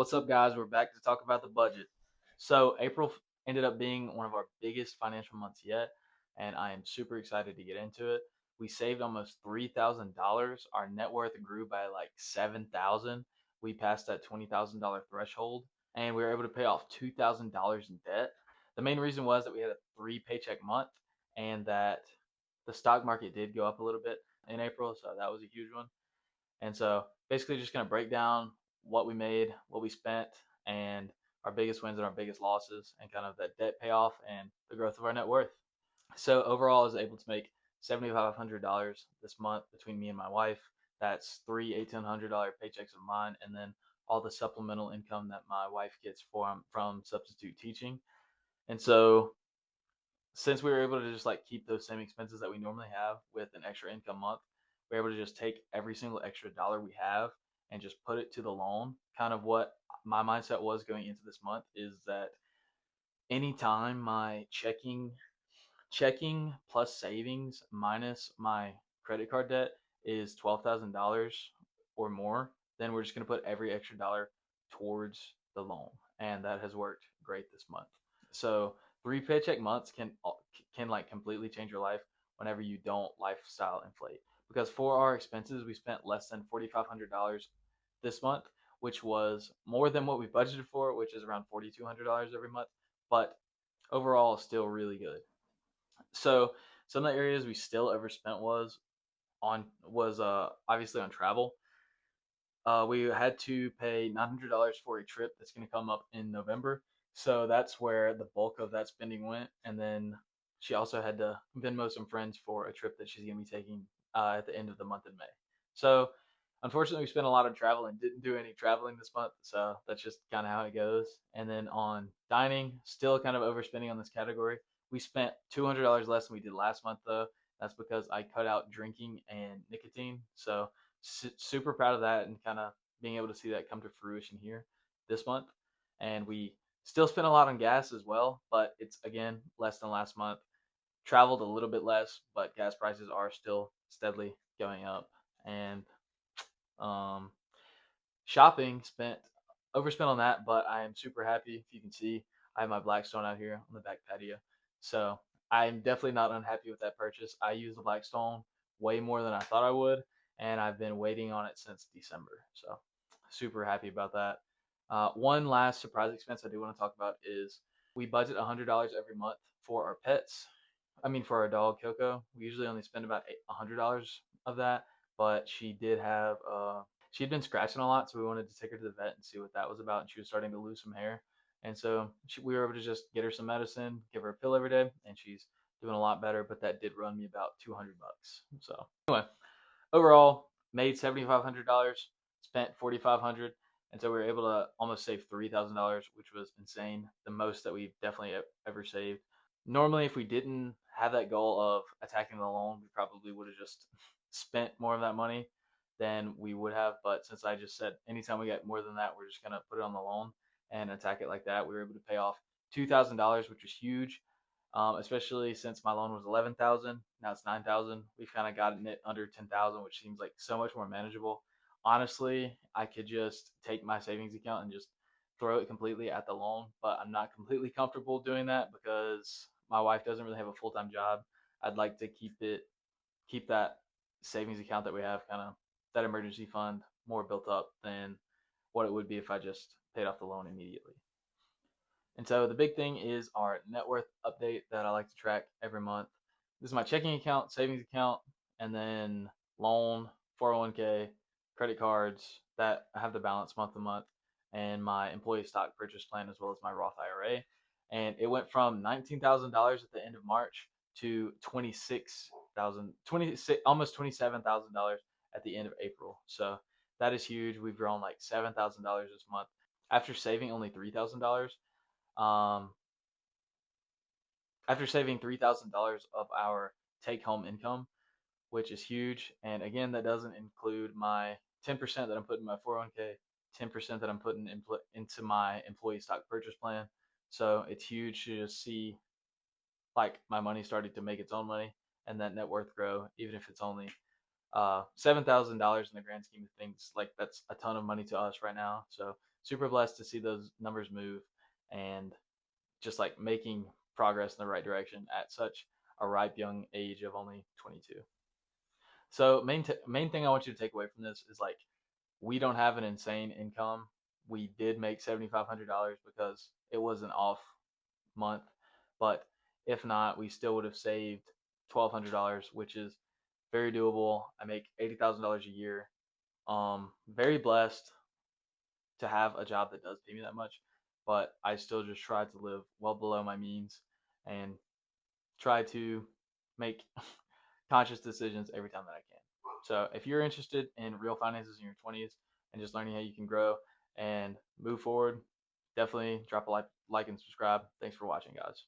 What's up, guys? We're back to talk about the budget. So, ended up being one of our biggest financial months yet, and I am super excited to get into it. We saved almost $3,000. Our net worth grew by like 7,000. We passed that $20,000 threshold, and we were able to pay off $2,000 in debt. The main reason was that we had a three paycheck month, and that the stock market did go up a little bit in April, so that was a huge one. And so basically just gonna break down what we made, what we spent, and our biggest wins and our biggest losses, and kind of that debt payoff and the growth of our net worth. So overall, I was able to make $7,500 this month between me and my wife. That's three $1,800 paychecks of mine, and then all the supplemental income that my wife gets from substitute teaching. And so since we were able to just like keep those same expenses that we normally have with an extra income month, we're able to just take every single extra dollar we have and just put it to the loan. Kind of what my mindset was going into this month is that anytime my checking plus savings minus my credit card debt is $12,000 or more, then we're just going to put every extra dollar towards the loan, and that has worked great this month. So three paycheck months can like completely change your life whenever you don't lifestyle inflate. Because for our expenses, we spent less than $4,500 this month, which was more than what we budgeted for, which is around $4,200 every month. But overall, still really good. So some of the areas we still overspent was obviously on travel. We had to pay $900 for a trip that's going to come up in November. So that's where the bulk of that spending went. And then she also had to Venmo some friends for a trip that she's going to be taking at the end of the month in May. So unfortunately, we spent a lot on travel and didn't do any traveling this month. So that's just kind of how it goes. And then on dining, still kind of overspending on this category. We spent $200 less than we did last month, though. That's because I cut out drinking and nicotine. So super proud of that, and kind of being able to see that come to fruition here this month. And we still spent a lot on gas as well, but it's again less than last month. Traveled a little bit less, but gas prices are still steadily going up. And um, shopping spent overspent on that, but I am super happy. If you can see, I have my Blackstone out here on the back patio, so I'm definitely not unhappy with that purchase. I use the Blackstone way more than I thought I would, and I've been waiting on it since December, so super happy about that. One last surprise expense I do want to talk about is we budget $100 every month for our pets. I mean, for our dog Coco, we usually only spend about $100 of that, but she had been scratching a lot, so we wanted to take her to the vet and see what that was about. And she was starting to lose some hair, and so we were able to just get her some medicine, give her a pill every day, and she's doing a lot better. But that did run me about $200. So anyway, overall, made $7,500, spent $4,500, and so we were able to almost save $3,000, which was insane. The most that we've definitely ever saved. Normally, if we didn't have that goal of attacking the loan, we probably would have just spent more of that money than we would have. But since I just said anytime we get more than that, we're just gonna put it on the loan and attack it like that, we were able to pay off $2,000, which was huge. Especially since my loan was 11,000, now it's 9,000. We've kind of gotten it under 10,000, which seems like so much more manageable. Honestly, I could just take my savings account and just throw it completely at the loan, but I'm not completely comfortable doing that because my wife doesn't really have a full time job. I'd like to keep that savings account that we have, kind of that emergency fund, more built up than what it would be if I just paid off the loan immediately. And so the big thing is our net worth update that I like to track every month. This is my checking account, savings account, and then loan, 401k, credit cards that have the balance month to month, and my employee stock purchase plan as well as my Roth IRA. And it went from $19,000 at the end of March to 26, almost $27,000 at the end of April. So that is huge. We've grown like $7,000 this month after saving only $3,000. Um, After saving $3,000 of our take home income, which is huge. And again, that doesn't include my 10% that I'm putting in my 401k, 10% that I'm putting into my employee stock purchase plan. So it's huge to just see like my money starting to make its own money and that net worth grow, even if it's only $7,000 in the grand scheme of things, like that's a ton of money to us right now. So super blessed to see those numbers move and just like making progress in the right direction at such a ripe young age of only 22. So main thing I want you to take away from this is like we don't have an insane income. We did make $7,500 because it was an off month, but if not, we still would have saved $1,200, which is very doable. I make $80,000 a year. Very blessed to have a job that does pay me that much, but I still just try to live well below my means and try to make conscious decisions every time that I can. So if you're interested in real finances in your 20s and just learning how you can grow and move forward, definitely drop a like and subscribe. Thanks for watching, guys.